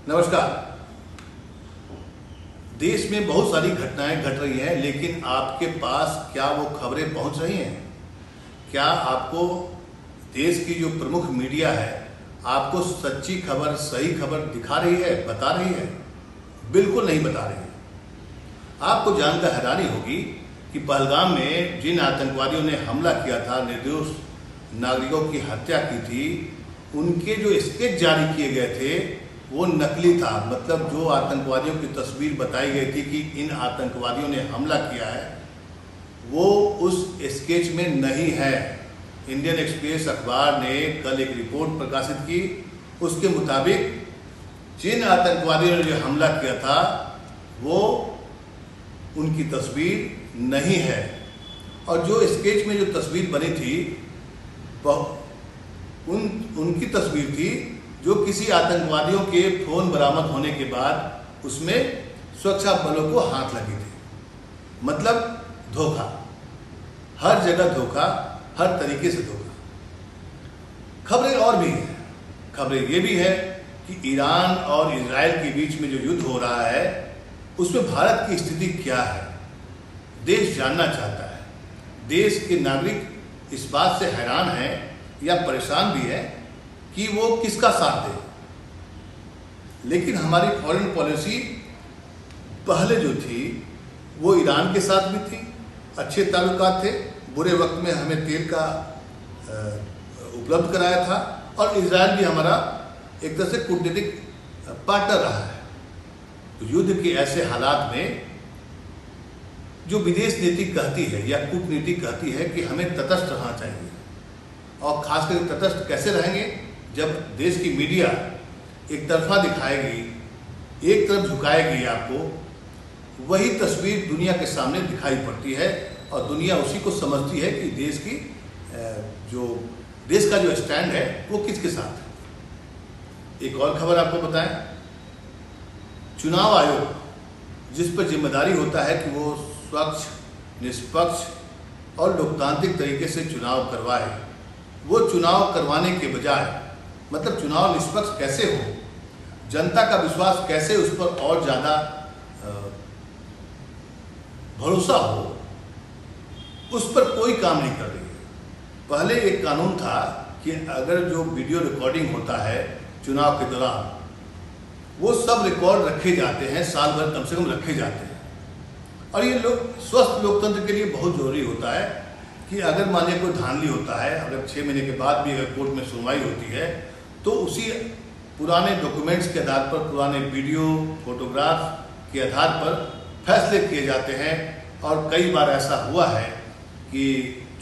नमस्कार। देश में बहुत सारी घटनाएं घट रही हैं, लेकिन आपके पास क्या वो खबरें पहुंच रही हैं? क्या आपको देश की जो प्रमुख मीडिया है आपको सच्ची खबर, सही खबर दिखा रही है, बता रही है? बिल्कुल नहीं बता रही है। आपको जानकर हैरानी होगी कि पहलगाम में जिन आतंकवादियों ने हमला किया था, निर्दोष नागरिकों की हत्या की थी, उनके जो स्केच जारी किए गए थे वो नकली था। मतलब जो आतंकवादियों की तस्वीर बताई गई थी कि इन आतंकवादियों ने हमला किया है, वो उस स्केच में नहीं है। इंडियन एक्सप्रेस अखबार ने कल एक रिपोर्ट प्रकाशित की, उसके मुताबिक जिन आतंकवादियों ने जो हमला किया था वो उनकी तस्वीर नहीं है, और जो स्केच में जो तस्वीर बनी थी उनकी तस्वीर थी जो किसी आतंकवादियों के फोन बरामद होने के बाद उसमें सुरक्षा बलों को हाथ लगी थी। मतलब धोखा, हर जगह धोखा, हर तरीके से धोखा। खबरें और भी हैं। खबरें ये भी है कि ईरान और इजराइल के बीच में जो युद्ध हो रहा है उसमें भारत की स्थिति क्या है, देश जानना चाहता है। देश के नागरिक इस बात से हैरान हैं या परेशान भी है कि वो किसका साथ दे। लेकिन हमारी फॉरेन पॉलिसी पहले जो थी वो ईरान के साथ भी थी, अच्छे ताल्लुकात थे, बुरे वक्त में हमें तेल का उपलब्ध कराया था, और इजराइल भी हमारा एक तरह से कूटनीतिक पार्टनर रहा है। तो युद्ध के ऐसे हालात में जो विदेश नीति कहती है या कूटनीति कहती है कि हमें तटस्थ रहना चाहिए, और खासकर तटस्थ कैसे रहेंगे जब देश की मीडिया एक तरफा दिखाएगी, एक तरफ झुकाएगी आपको, वही तस्वीर दुनिया के सामने दिखाई पड़ती है और दुनिया उसी को समझती है कि देश का जो स्टैंड है वो किसके साथ है। एक और खबर आपको बताएं, चुनाव आयोग जिस पर जिम्मेदारी होता है कि वो स्वच्छ, निष्पक्ष और लोकतांत्रिक तरीके से चुनाव करवाए, वो चुनाव करवाने के बजाय, मतलब चुनाव निष्पक्ष कैसे हो, जनता का विश्वास कैसे उस पर और ज़्यादा भरोसा हो, उस पर कोई काम नहीं कर रही है। पहले एक कानून था कि अगर जो वीडियो रिकॉर्डिंग होता है चुनाव के दौरान, वो सब रिकॉर्ड रखे जाते हैं, साल भर कम से कम रखे जाते हैं, और ये स्वस्थ लोकतंत्र के लिए बहुत जरूरी होता है कि अगर मान लीजिए कोई धांधली होता है, अगर 6 महीने के बाद भी अगर कोर्ट में सुनवाई होती है तो उसी पुराने डॉक्यूमेंट्स के आधार पर, पुराने वीडियो, फोटोग्राफ के आधार पर फैसले किए जाते हैं। और कई बार ऐसा हुआ है कि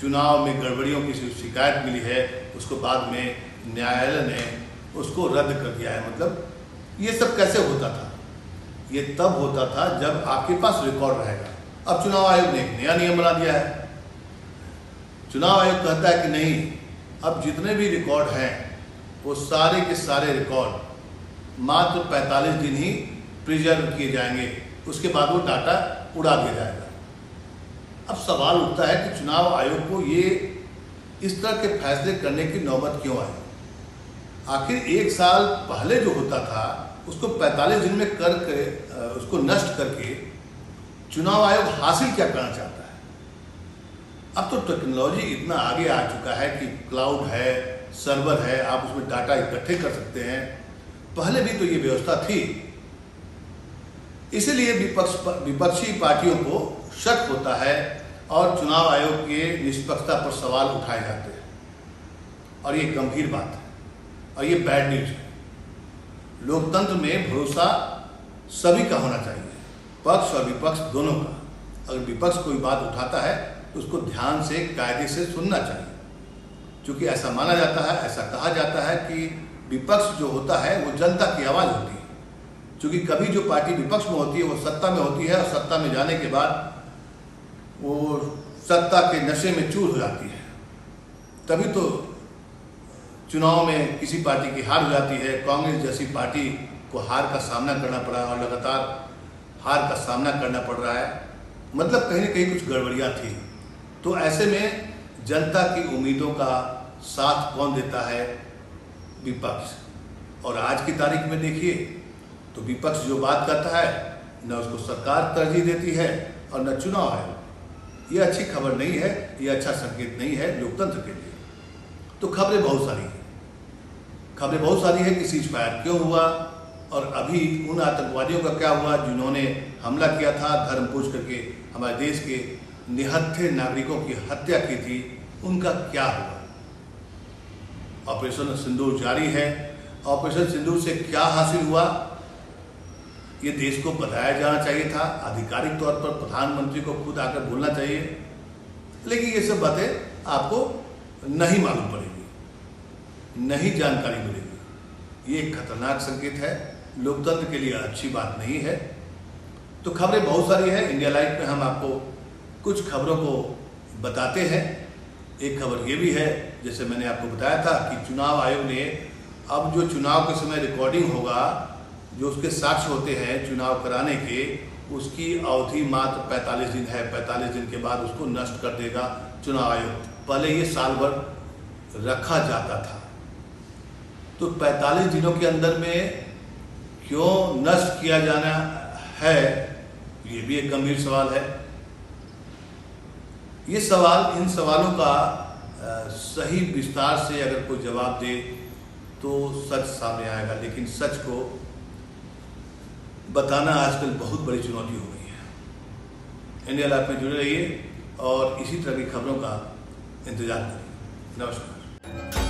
चुनाव में गड़बड़ियों की शिकायत मिली है, उसको बाद में न्यायालय ने उसको रद्द कर दिया है। मतलब ये सब कैसे होता था? ये तब होता था जब आपके पास रिकॉर्ड रहेगा। अब चुनाव आयोग ने एक नया नियम बना दिया है। चुनाव आयोग कहता है कि नहीं, अब जितने भी रिकॉर्ड हैं वो सारे के सारे रिकॉर्ड मात्र 45 दिन ही प्रिजर्व किए जाएंगे, उसके बाद वो डाटा उड़ा दिया जाएगा। अब सवाल उठता है कि चुनाव आयोग को ये इस तरह के फैसले करने की नौबत क्यों आई? आखिर 1 साल पहले जो होता था उसको 45 दिन में करके उसको नष्ट करके चुनाव आयोग हासिल क्या करना चाहता है? अब तो टेक्नोलॉजी इतना आगे आ चुका है कि क्लाउड है, सर्वर है, आप उसमें डाटा इकट्ठे कर सकते हैं। पहले भी तो ये व्यवस्था थी। इसीलिए विपक्षी पार्टियों को शक होता है और चुनाव आयोग के निष्पक्षता पर सवाल उठाए जाते हैं, और ये गंभीर बात है और ये बैड न्यूज है। लोकतंत्र में भरोसा सभी का होना चाहिए, पक्ष और विपक्ष दोनों का। अगर विपक्ष कोई बात उठाता है तो उसको ध्यान से, कायदे से सुनना चाहिए, क्योंकि ऐसा माना जाता है, ऐसा कहा जाता है कि विपक्ष जो होता है वो जनता की आवाज़ होती है। क्योंकि कभी जो पार्टी विपक्ष में होती है वो सत्ता में होती है, और सत्ता में जाने के बाद वो सत्ता के नशे में चूर हो जाती है। तभी तो चुनाव में किसी पार्टी की हार हो जाती है। कांग्रेस जैसी पार्टी को हार का सामना करना पड़ा और लगातार हार का सामना करना पड़ रहा है। मतलब कहीं ना कहीं कुछ गड़बड़ियाँ थी। तो ऐसे में जनता की उम्मीदों का साथ कौन देता है? विपक्ष। और आज की तारीख में देखिए तो विपक्ष जो बात करता है न उसको सरकार तरजीह देती है और न चुनाव आयोग। ये अच्छी खबर नहीं है, ये अच्छा संकेत नहीं है लोकतंत्र के लिए। तो खबरें बहुत सारी है कि सीज फायर क्यों हुआ और अभी उन आतंकवादियों का क्या हुआ जिन्होंने हमला किया था, धर्म पूछ करके हमारे देश के निहत्थे नागरिकों की हत्या की थी, उनका क्या हुआ। ऑपरेशन सिंदूर जारी है। ऑपरेशन सिंदूर से क्या हासिल हुआ ये देश को बताया जाना चाहिए था। आधिकारिक तौर पर प्रधानमंत्री को खुद आकर बोलना चाहिए, लेकिन ये सब बातें आपको नहीं मालूम पड़ेगी, नहीं जानकारी मिलेगी। ये एक खतरनाक संकेत है, लोकतंत्र के लिए अच्छी बात नहीं है। तो खबरें बहुत सारी है। इंडिया लाइव में हम आपको कुछ खबरों को बताते हैं। एक खबर ये भी है, जैसे मैंने आपको बताया था कि चुनाव आयोग ने अब जो चुनाव के समय रिकॉर्डिंग होगा, जो उसके साक्ष्य होते हैं चुनाव कराने के, उसकी अवधि मात्र 45 दिन है। 45 दिन के बाद उसको नष्ट कर देगा चुनाव आयोग। पहले ये साल भर रखा जाता था, तो 45 दिनों के अंदर में क्यों नष्ट किया जाना है, ये भी एक गंभीर सवाल है। ये सवाल, इन सवालों का सही विस्तार से अगर कोई जवाब दे तो सच सामने आएगा, लेकिन सच को बताना आजकल बहुत बड़ी चुनौती हो गई है। इंडिया लाइव में जुड़े रहिए और इसी तरह की खबरों का इंतजार करिए। नमस्कार।